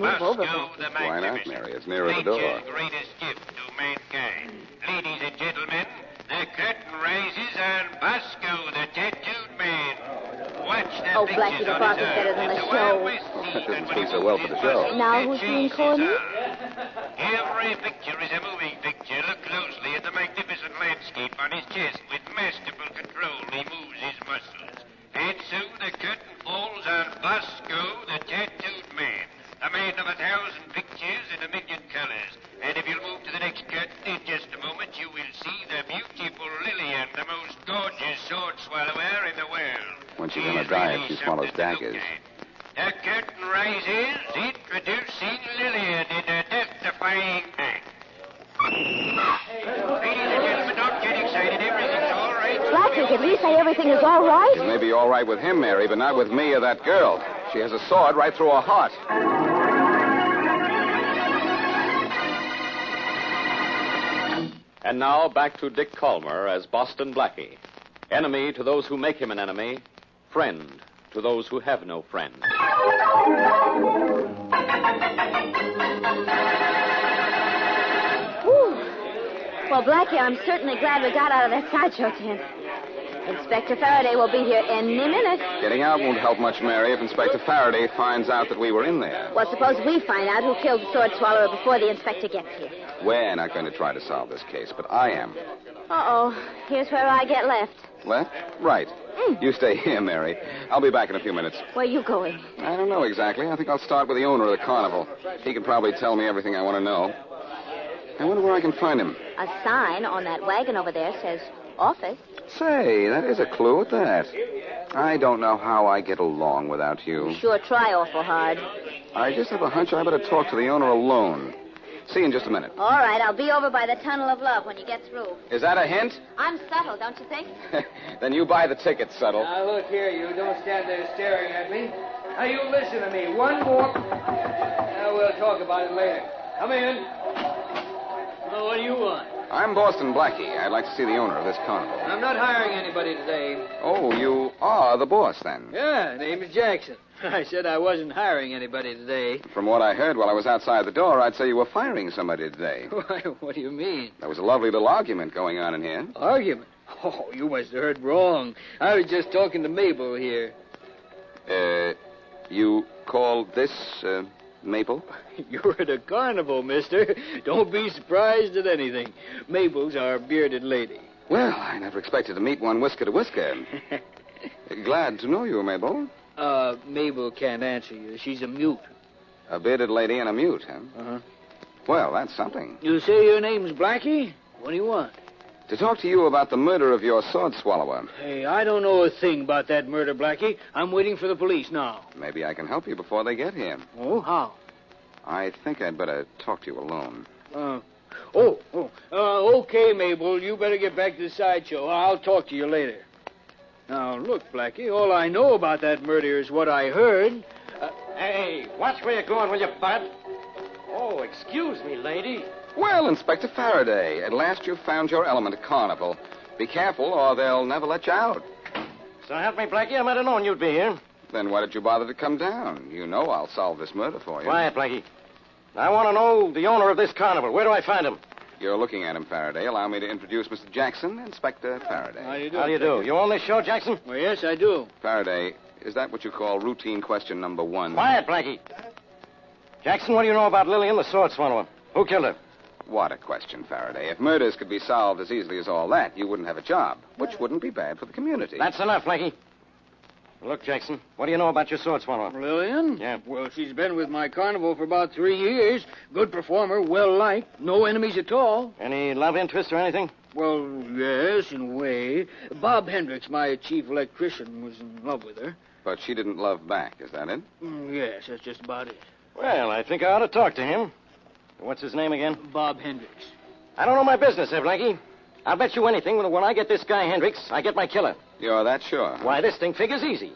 move over. Why not, Mary? It's nearer the door. Nature's greatest gift to mankind. Ladies and gentlemen, the curtain rises on Bosco, the tattooed man. Watch the Blackie, the boss is better than the show. That doesn't speak so well for the show. Now who's being corny? Every picture is a moving picture. Look closely at the magnificent landscape on his chest. With masterful control, he moves his muscles. And so the curtain falls on Bosco, the tattooed man. A man of 1,000 pictures in 1,000,000 colors. And if you'll move to the next curtain in just a moment, you will see the beautiful Lillian, the most gorgeous sword swallower in the world. When she's on a diet, she swallows daggers. The curtain rises, introducing Lillian in a death-defying act. Ladies and gentlemen, don't get excited. Everything's all right. Blackie, can we say everything is all right? It may be all right with him, Mary, but not with me or that girl. She has a sword right through her heart. And now back to Dick Calmer as Boston Blackie. Enemy to those who make him an enemy. Friend to those who have no friend. Whew. Well, Blackie, I'm certainly glad we got out of that sideshow tent. Inspector Farraday will be here any minute. Getting out won't help much, Mary, if Inspector Farraday finds out that we were in there. Well, suppose we find out who killed the sword swallower before the inspector gets here. We're not going to try to solve this case, but I am. Uh-oh. Here's where I get left. Left? Right. You stay here, Mary. I'll be back in a few minutes. Where are you going? I don't know exactly. I think I'll start with the owner of the carnival. He can probably tell me everything I want to know. I wonder where I can find him. A sign on that wagon over there says office. Say, that is a clue at that. I don't know how I get along without you. Sure try awful hard. I just have a hunch I better talk to the owner alone. See you in just a minute. All right, I'll be over by the Tunnel of Love when you get through. Is that a hint? I'm subtle, don't you think? Then you buy the ticket, Subtle. Now, look here, you. Don't stand there staring at me. Now, you listen to me. One more. Now, we'll talk about it later. Come in. Well, what do you want? I'm Boston Blackie. I'd like to see the owner of this carnival. I'm not hiring anybody today. Oh, you are the boss, then? Yeah, name is Jackson. I said I wasn't hiring anybody today. From what I heard while I was outside the door, I'd say you were firing somebody today. Why, what do you mean? There was a lovely little argument going on in here. Argument? Oh, you must have heard wrong. I was just talking to Mabel here. You call this, Maple? You're at a carnival, mister. Don't be surprised at anything. Mabel's our bearded lady. Well, I never expected to meet one whisker to whisker. Glad to know you, Mabel. Mabel can't answer you. She's a mute. A bearded lady and a mute, huh? Uh-huh. Well, that's something. You say your name's Blackie? What do you want? To talk to you about the murder of your sword swallower. Hey, I don't know a thing about that murder, Blackie. I'm waiting for the police now. Maybe I can help you before they get here. Oh, how? I think I'd better talk to you alone. Okay, Mabel. You better get back to the sideshow. I'll talk to you later. Now, look, Blackie, all I know about that murder is what I heard. Hey, watch where you're going, will you, bud? Oh, excuse me, lady. Well, Inspector Farraday, at last you've found your element at carnival. Be careful, or they'll never let you out. So help me, Blackie, I might have known you'd be here. Then why did you bother to come down? You know I'll solve this murder for you. Quiet, Blackie. I want to know the owner of this carnival. Where do I find him? You're looking at him, Faraday. Allow me to introduce Mr. Jackson, Inspector Farraday. How do you do? How do you do? You own this show, Jackson? Well, yes, I do. Faraday, is that what you call routine question number 1? Quiet, Blackie. Jackson, what do you know about Lillian, the sword swallower? Who killed her? What a question, Faraday. If murders could be solved as easily as all that, you wouldn't have a job, which wouldn't be bad for the community. That's enough, Blackie. Look, Jackson, what do you know about your sword swallower? Lillian? Yeah. Well, she's been with my carnival for about 3 years. Good performer, well-liked, no enemies at all. Any love interest or anything? Well, yes, in a way. Bob Hendricks, my chief electrician, was in love with her. But she didn't love back, is that it? Yes, that's just about it. Well, I think I ought to talk to him. What's his name again? Bob Hendricks. I don't know my business, Blackie. I'll bet you anything when I get this guy Hendricks, I get my killer. You're that sure? Why, this thing figures easy.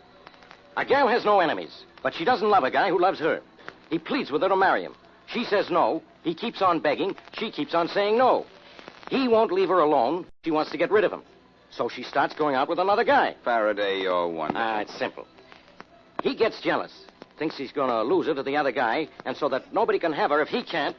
A gal has no enemies, but she doesn't love a guy who loves her. He pleads with her to marry him. She says no. He keeps on begging. She keeps on saying no. He won't leave her alone. She wants to get rid of him. So she starts going out with another guy. Faraday, you're wonderful. It's simple. He gets jealous. thinks he's going to lose her to the other guy, and so that nobody can have her if he can't,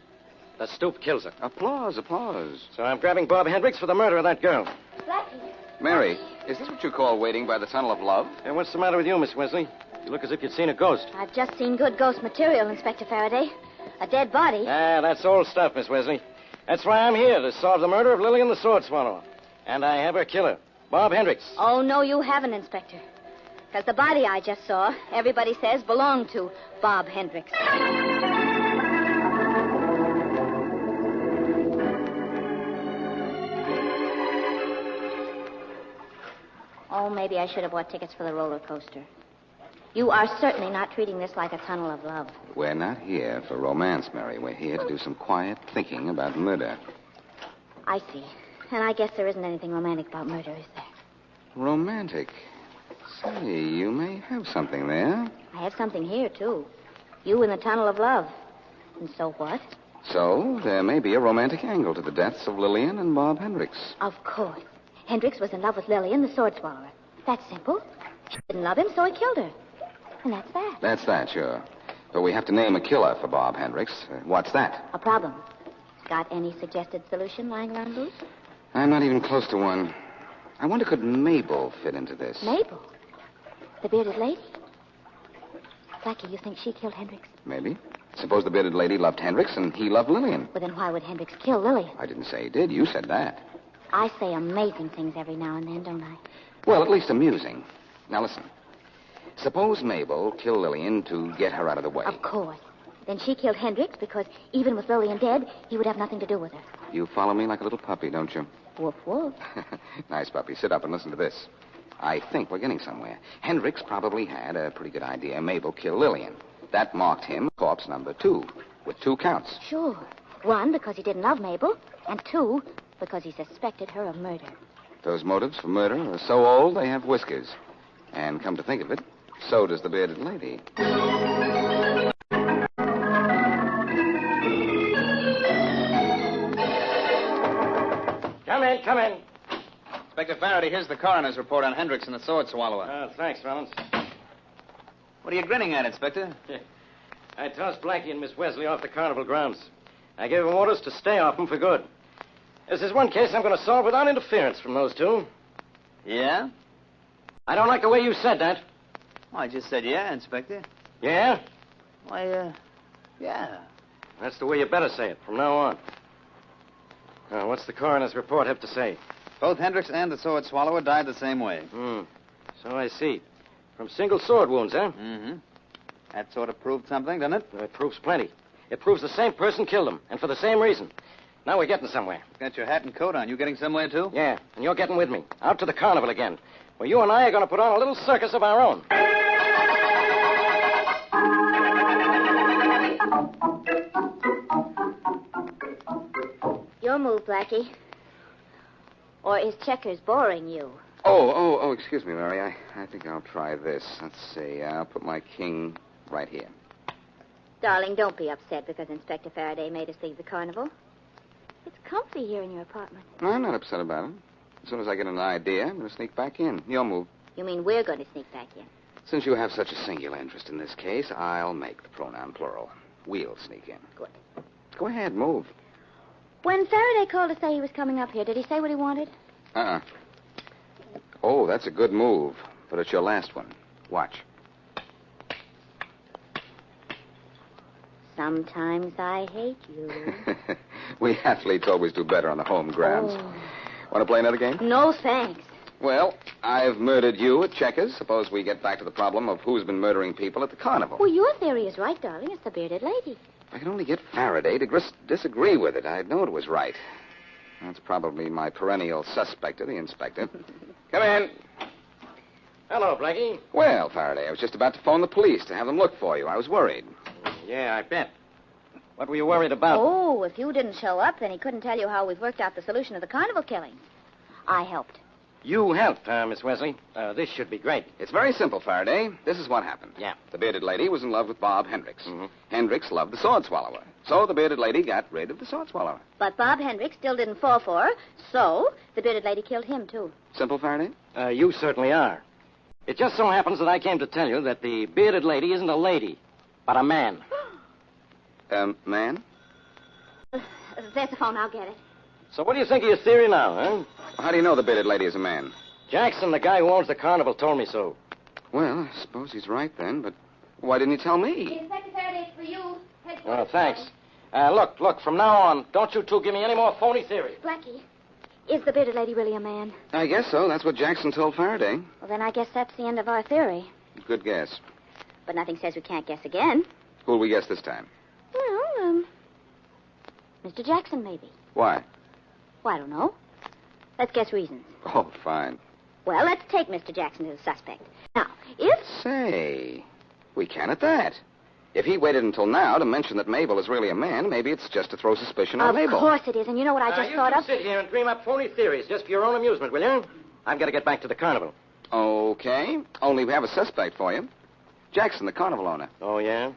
the stoop kills her. Applause, applause. So I'm grabbing Bob Hendricks for the murder of that girl. Blackie. Mary, is this what you call waiting by the tunnel of love? And what's the matter with you, Miss Wesley? You look as if you'd seen a ghost. I've just seen good ghost material, Inspector Faraday. A dead body. Ah, that's old stuff, Miss Wesley. That's why I'm here, to solve the murder of Lillian the Sword Swallower. And I have her killer, Bob Hendricks. Oh, no, you haven't, Inspector. Because the body I just saw, everybody says, belonged to Bob Hendricks. Oh, maybe I should have bought tickets for the roller coaster. You are certainly not treating this like a tunnel of love. We're not here for romance, Mary. We're here to do some quiet thinking about murder. I see. And I guess there isn't anything romantic about murder, is there? Romantic? Say, you may have something there. I have something here, too. You in the tunnel of love. And so what? So, there may be a romantic angle to the deaths of Lillian and Bob Hendricks. Of course. Hendricks was in love with Lillian, the sword swallower. That's simple. She didn't love him, so he killed her. And that's that. That's that, sure. But we have to name a killer for Bob Hendricks. What's that? A problem. Got any suggested solution lying around loose? I'm not even close to one. I wonder, could Mabel fit into this? Mabel? The bearded lady? Blackie, you think she killed Hendricks? Maybe. Suppose the bearded lady loved Hendricks and he loved Lillian. Well, then why would Hendricks kill Lillian? I didn't say he did. You said that. I say amazing things every now and then, don't I? Well, at least amusing. Now, listen. Suppose Mabel killed Lillian to get her out of the way. Of course. Then she killed Hendricks because even with Lillian dead, he would have nothing to do with her. You follow me like a little puppy, don't you? Woof, woof. Nice puppy. Sit up and listen to this. I think we're getting somewhere. Hendricks probably had a pretty good idea Mabel killed Lillian. That marked him corpse number 2, with 2 counts. Sure. 1, because he didn't love Mabel, and 2, because he suspected her of murder. Those motives for murder are so old they have whiskers. And come to think of it, so does the bearded lady. Come in, come in. Inspector Faraday, here's the coroner's report on Hendricks and the sword swallower. Oh, thanks, Rollins. What are you grinning at, Inspector? I tossed Blackie and Miss Wesley off the carnival grounds. I gave them orders to stay off them for good. This is one case I'm going to solve without interference from those 2. Yeah? I don't like the way you said that. Well, I just said yeah, Inspector. Yeah? Why, yeah. That's the way you better say it from now on. Now, what's the coroner's report have to say? Both Hendricks and the sword swallower died the same way. So I see. From single sword wounds, huh? Mm-hmm. That sort of proved something, doesn't it? It proves plenty. It proves the same person killed them, and for the same reason. Now we're getting somewhere. Got your hat and coat on. You getting somewhere, too? Yeah, and you're getting with me. Out to the carnival again, where you and I are going to put on a little circus of our own. Your move, Blackie. Or is checkers boring you? Oh, excuse me, Mary. I think I'll try this. Let's see. I'll put my king right here. Darling, don't be upset because Inspector Faraday made us leave the carnival. It's comfy here in your apartment. No, I'm not upset about it. As soon as I get an idea, I'm going to sneak back in. Your move. You mean we're going to sneak back in? Since you have such a singular interest in this case, I'll make the pronoun plural. We'll sneak in. Good. Go ahead, move. When Faraday called to say he was coming up here, did he say what he wanted? Uh-uh. Oh, that's a good move. But it's your last one. Watch. Sometimes I hate you. We athletes always do better on the home grounds. Oh. Want to play another game? No, thanks. Well, I've murdered you at checkers. Suppose we get back to the problem of who's been murdering people at the carnival. Well, your theory is right, darling. It's the bearded lady. I could only get Faraday to disagree with it. I'd know it was right. That's probably my perennial suspect of the inspector. Come in. Hello, Blackie. Well, Faraday, I was just about to phone the police to have them look for you. I was worried. Yeah, I bet. What were you worried about? Oh, if you didn't show up, then he couldn't tell you how we've worked out the solution of the carnival killing. I helped. You helped, Miss Wesley. This should be great. It's very simple, Faraday. This is what happened. Yeah. The bearded lady was in love with Bob Hendricks. Mm-hmm. Hendricks loved the sword swallower. So the bearded lady got rid of the sword swallower. But Bob Hendricks still didn't fall for her, so the bearded lady killed him, too. Simple, Faraday? You certainly are. It just so happens that I came to tell you that the bearded lady isn't a lady. but a man. Man? There's the phone. I'll get it. So what do you think of your theory now, huh? How do you know the bearded lady is a man? Jackson, the guy who owns the carnival, told me so. Well, I suppose he's right then, but why didn't he tell me? Inspector Faraday, for you. Oh, thanks. Look, from now on, don't you two give me any more phony theories. Blackie, is the bearded lady really a man? I guess so. That's what Jackson told Faraday. Well, then I guess that's the end of our theory. Good guess. But nothing says we can't guess again. Who'll we guess this time? Well, Mr. Jackson, maybe. Why? Well, I don't know. Let's guess reasons. Oh, fine. Well, let's take Mr. Jackson as a suspect. Now, if... Say, we can at that. If he waited until now to mention that Mabel is really a man, maybe it's just to throw suspicion on Mabel. Of course it is, and you know what I just thought you of? sit here and dream up phony theories just for your own amusement, will you? I've got to get back to the carnival. Okay. Only we have a suspect for you. Jackson, the carnival owner. Oh, yeah?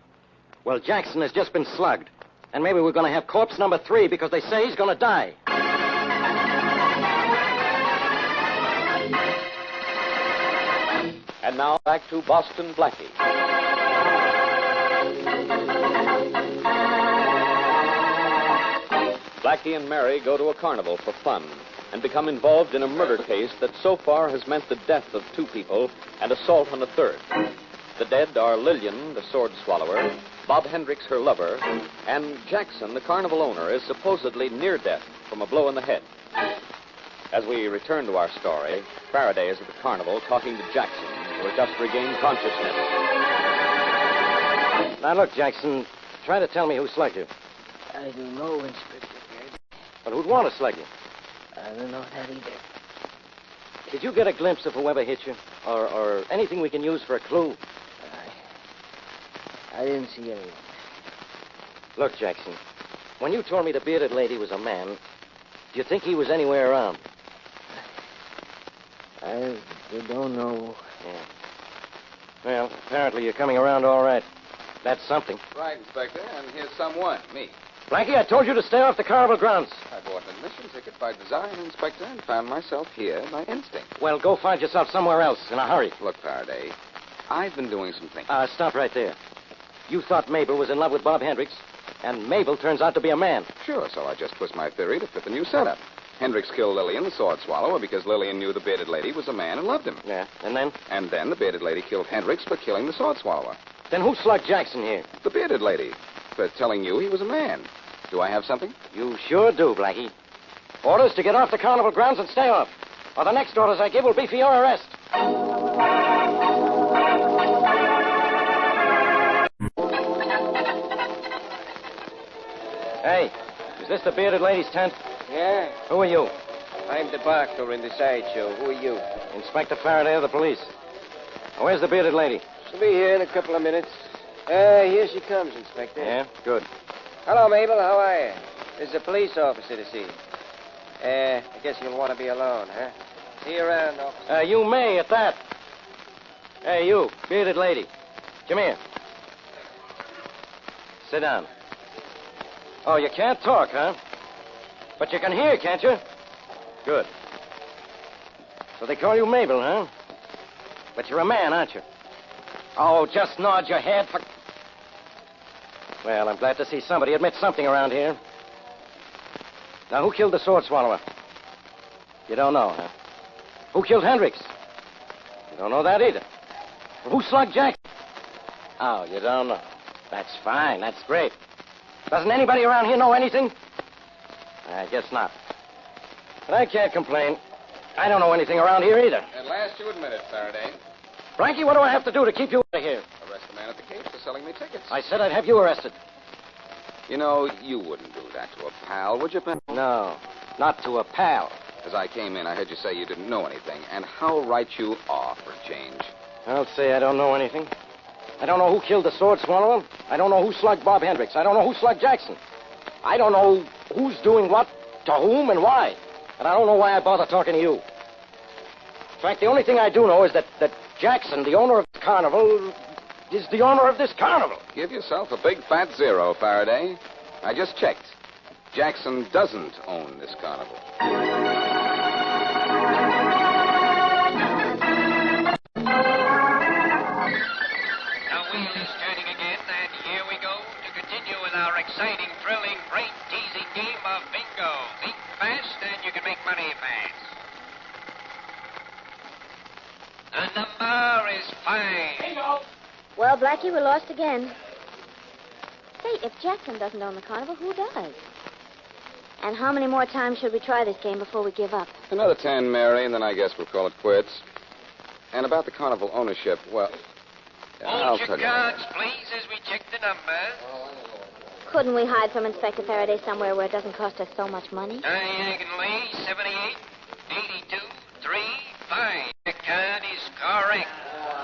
Well, Jackson has just been slugged. And maybe we're going to have corpse number 3 because they say he's going to die. And now back to Boston Blackie. Blackie and Mary go to a carnival for fun and become involved in a murder case that so far has meant the death of 2 people and assault on a 3rd. The dead are Lillian, the sword swallower, Bob Hendricks, her lover, and Jackson, the carnival owner, is supposedly near death from a blow in the head. As we return to our story, Faraday is at the carnival talking to Jackson, who has just regained consciousness. Now, look, Jackson, try to tell me who slugged you. I don't know, Inspector Faraday. But who'd want to slug you? I don't know that either. Did you get a glimpse of whoever hit you? Or anything we can use for a clue? I didn't see anyone. Look, Jackson, when you told me the bearded lady was a man, do you think he was anywhere around? I don't know. Yeah. Well, apparently you're coming around all right. That's something. Right, Inspector, and here's someone, me. Blackie, I told you to stay off the carnival grounds. I bought an admission ticket by design, Inspector, and found myself here by instinct. Well, go find yourself somewhere else in a hurry. Look, Faraday, I've been doing some thinking. Stop right there. You thought Mabel was in love with Bob Hendricks, and Mabel turns out to be a man. Sure, so I just twist my theory to fit the new setup. Hendricks killed Lillian, the sword swallower, because Lillian knew the bearded lady was a man and loved him. Yeah, and then? And then the bearded lady killed Hendricks for killing the sword swallower. Then who slugged Jackson here? The bearded lady, for telling you he was a man. Do I have something? You sure do, Blackie. Orders to get off the carnival grounds and stay off. Or the next orders I give will be for your arrest. Hey, is this the bearded lady's tent? Yeah, Who are you? I'm the barker in the sideshow. Who are you? Inspector Faraday of the police. Where's the bearded lady? She'll be here in a couple of minutes. Here she comes, Inspector. Yeah, good. Hello, Mabel. How are you? There's a police officer to see you. I guess you'll want to be alone, huh? See you around, officer. You may at that. Hey, you, bearded lady. Come here. Sit down. Oh, you can't talk, huh? But you can hear, can't you? Good. So they call you Mabel, huh? But you're a man, aren't you? Oh, just nod your head for... Well, I'm glad to see somebody admit something around here. Now, who killed the sword swallower? You don't know, huh? Who killed Hendricks? You don't know that either. Who slugged Jack? Oh, you don't know. That's fine. That's great. Doesn't anybody around here know anything? I guess not. But I can't complain. I don't know anything around here either. At last you admit it, Faraday. Blackie, what do I have to do to keep you out of here? Arrest the man at the cage for selling me tickets. I said I'd have you arrested. You know, you wouldn't do that to a pal, would you, Ben? No, not to a pal. As I came in, I heard you say you didn't know anything. And how right you are for a change. I'll say I don't know anything. I don't know who killed the sword swallower. I don't know who slugged Bob Hendricks. I don't know who slugged Jackson. I don't know who's doing what, to whom, and why. And I don't know why I bother talking to you. In fact, the only thing I do know is that Jackson, the owner of the carnival, is the owner of this carnival. Give yourself a big fat zero, Faraday. I just checked. Jackson doesn't own this carnival. The wheel is turning again, and number is 5. Bingo. Well, Blackie, we're lost again. Say, if Jackson doesn't own the carnival, who does? And how many more times should we try this game before we give up? Another 10, Mary, and then I guess we'll call it quits. And about the carnival ownership, well, I'll Hold your tell you. cards, please, as we check the numbers. Couldn't we hide from Inspector Faraday somewhere where it doesn't cost us so much money? Diagonally, 78, 82, 3, 5. The card is correct.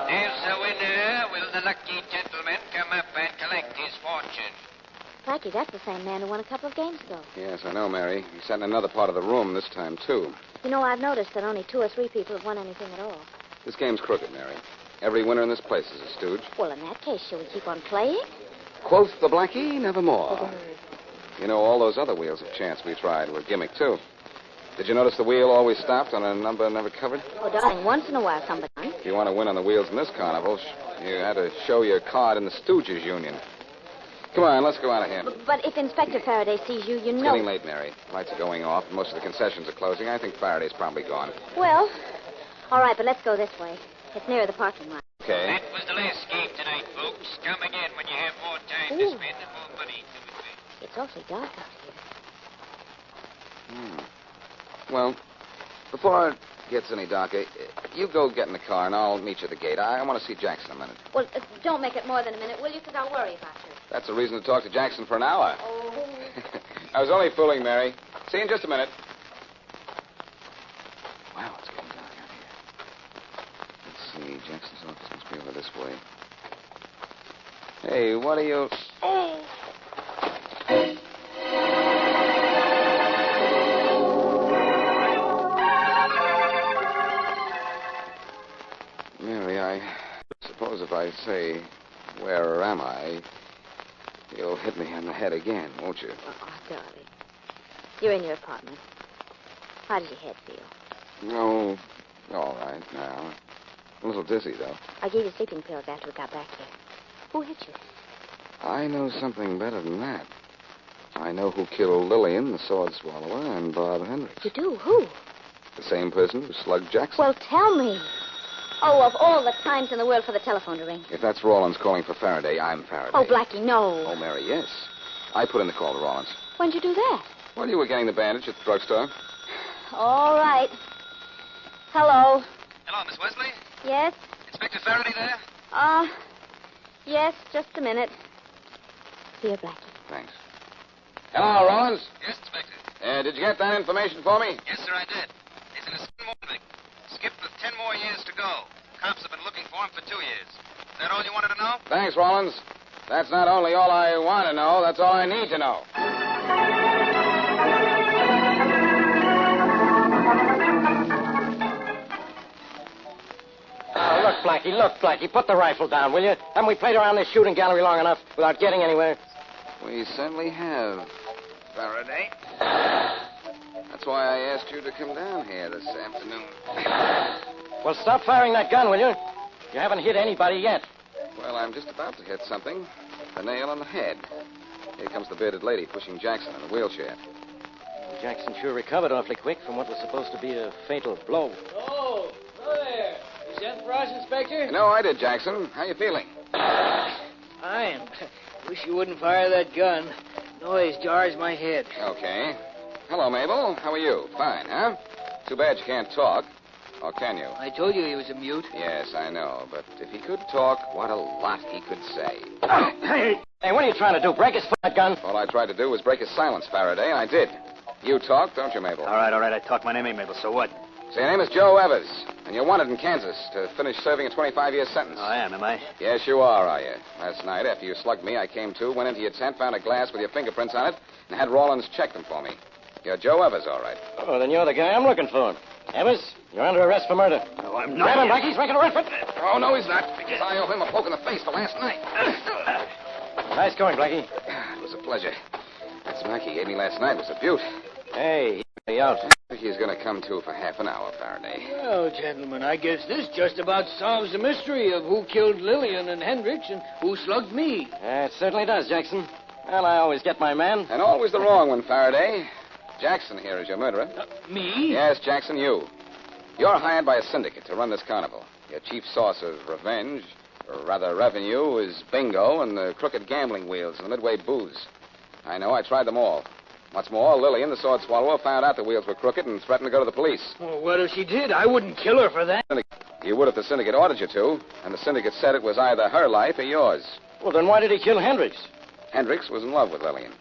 There's the winner. Will the lucky gentleman come up and collect his fortune? Blackie, that's the same man who won a couple of games ago. Yes, I know, Mary. He sat in another part of the room this time, too. You know, I've noticed that only 2 or 3 people have won anything at all. This game's crooked, Mary. Every winner in this place is a stooge. Well, in that case, shall we keep on playing? Quoth the Blackie, nevermore. You know, all those other wheels of chance we tried were gimmick, too. Did you notice the wheel always stopped on a number never covered? Oh, darling, once in a while somebody won. If you want to win on the wheels in this carnival, you had to show your card in the Stooges Union. Come on, let's go out of here. But if Inspector Faraday sees you, you It's know... getting late, Mary. Lights are going off, and most of the concessions are closing. I think Faraday's probably gone. Well, all right, but let's go this way. It's nearer the parking lot. Okay. That was the last game tonight, folks. Come again when you have more time to Ooh. spend and more money to invest. It's awfully dark out here. Well, before it gets any darker, you go get in the car, and I'll meet you at the gate. I want to see Jackson a minute. Well, don't make it more than a minute, will you? Because I'll worry about you. That's a reason to talk to Jackson for an hour. Oh. I was only fooling, Mary. See you in just a minute. Wow, it's getting dark out here. Let's see. Jackson's office must be over this way. Hey, what are you... Oh! Mary, I suppose if I say, where am I, you'll hit me on the head again, won't you? Oh, darling. You're in your apartment. How does your head feel? No, all right now. A little dizzy, though. I gave you sleeping pills after we got back here. Who hit you? I know something better than that. I know who killed Lillian, the sword swallower, and Bob Hendricks. You do? Who? The same person who slugged Jackson. Well, tell me. Oh, of all the times in the world for the telephone to ring. If that's Rawlins calling for Faraday, I'm Faraday. Oh, Blackie, no. Oh, Mary, yes. I put in the call to Rawlins. When'd you do that? Well, you were getting the bandage at the drugstore. All right. Hello. Hello, Miss Wesley. Yes? Inspector Faraday there? Yes, just a minute. Here, Blackie. Thanks. Hello, Rawlins. Yes, Inspector. Did you get that information for me? Yes, sir, I did. He's in a morning. Skipped with 10 more years to go. Cops have been looking for him for 2 years. Is that all you wanted to know? Thanks, Rawlins. That's not only all I want to know, that's all I need to know. Look, Blackie, put the rifle down, will you? Haven't we played around this shooting gallery long enough without getting anywhere? We certainly have, Faraday. That's why I asked you to come down here this afternoon. Well, stop firing that gun, will you? You haven't hit anybody yet. Well, I'm just about to hit something. A nail on the head. Here comes the bearded lady pushing Jackson in a wheelchair. Jackson sure recovered awfully quick from what was supposed to be a fatal blow. Oh, there. You sent for us, Inspector? No, I did, Jackson. How you feeling? Fine. Wish you wouldn't fire that gun. Noise jars my head. Okay. Hello, Mabel. How are you? Fine, huh? Too bad you can't talk. Or can you? I told you he was a mute. Yes, I know. But if he could talk, what a lot he could say. Hey, what are you trying to do? Break his foot gun? All I tried to do was break his silence, Faraday, and I did. You talk, don't you, Mabel? All right. I talk. My name ain't Mabel, so what? So your name is Joe Evers, and you're wanted in Kansas to finish serving a 25-year sentence. Oh, I am I? Yes, you are you? Last night, after you slugged me, I came to, went into your tent, found a glass with your fingerprints on it, and had Rawlins check them for me. You're Joe Evers, all right. Oh, then you're the guy I'm looking for. Evers, you're under arrest for murder. No, I'm Grab him, not. Blackie's making a run for it. Oh, no, he's not, because I owe him a poke in the face for last night. Nice going, Blackie. It was a pleasure. That smack he gave me last night was a beaut. Hey, he's out. He's going to come to for half an hour, Faraday. Well, gentlemen, I guess this just about solves the mystery of who killed Lillian and Hendricks and who slugged me. It certainly does, Jackson. Well, I always get my man. And always the wrong one, Faraday. Jackson here is your murderer. Me? Yes, Jackson, you. You're hired by a syndicate to run this carnival. Your chief source of revenge, or rather revenue, is bingo and the crooked gambling wheels and the midway booze. I know. I tried them all. What's more, Lillian, the sword swallower, found out the wheels were crooked and threatened to go to the police. Well, what if she did? I wouldn't kill her for that. You would if the syndicate ordered you to, and the syndicate said it was either her life or yours. Well, then why did he kill Hendricks? Hendricks was in love with Lillian.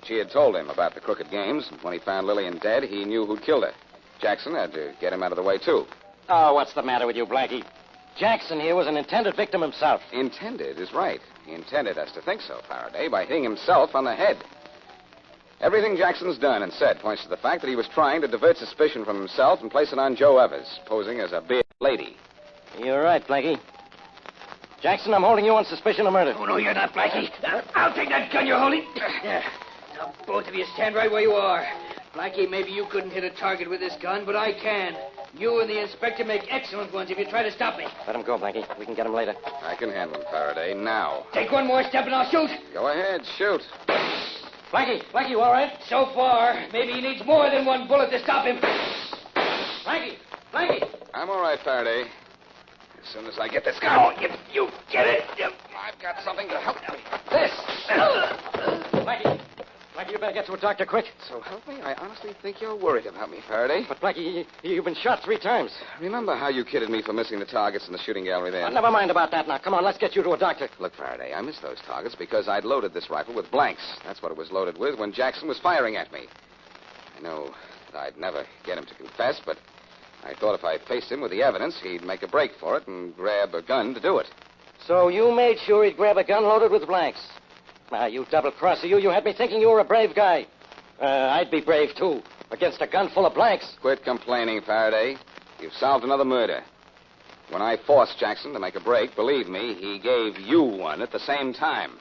She had told him about the crooked games, and when he found Lillian dead, he knew who'd killed her. Jackson had to get him out of the way, too. Oh, what's the matter with you, Blackie? Jackson here was an intended victim himself. Intended is right. He intended us to think so, Faraday, by hitting himself on the head. Everything Jackson's done and said points to the fact that he was trying to divert suspicion from himself and place it on Joe Evers, posing as a bearded lady. You're right, Blackie. Jackson, I'm holding you on suspicion of murder. Oh, no, you're not, Blackie. I'll take that gun you're holding. There. Now, both of you stand right where you are. Blackie, maybe you couldn't hit a target with this gun, but I can. You and the inspector make excellent ones if you try to stop me. Let him go, Blackie. We can get him later. I can handle him, Faraday, now. Take one more step and I'll shoot. Go ahead, shoot. Blackie, you all right? So far, maybe he needs more than one bullet to stop him. Blackie! I'm all right, Faraday. As soon as I get this gun. Oh, you get it. I've got something to help me. This! Blackie, you better get to a doctor quick. So help me, I honestly think you're worried about me, Faraday. But, Blackie, you've been shot 3 times. Remember how you kidded me for missing the targets in the shooting gallery there? Never mind about that now. Come on, let's get you to a doctor. Look, Faraday, I missed those targets because I'd loaded this rifle with blanks. That's what it was loaded with when Jackson was firing at me. I know that I'd never get him to confess, but I thought if I faced him with the evidence, he'd make a break for it and grab a gun to do it. So you made sure he'd grab a gun loaded with blanks. Now, you double-crosser, you had me thinking you were a brave guy. I'd be brave, too, against a gun full of blanks. Quit complaining, Faraday. You've solved another murder. When I forced Jackson to make a break, believe me, he gave you one at the same time.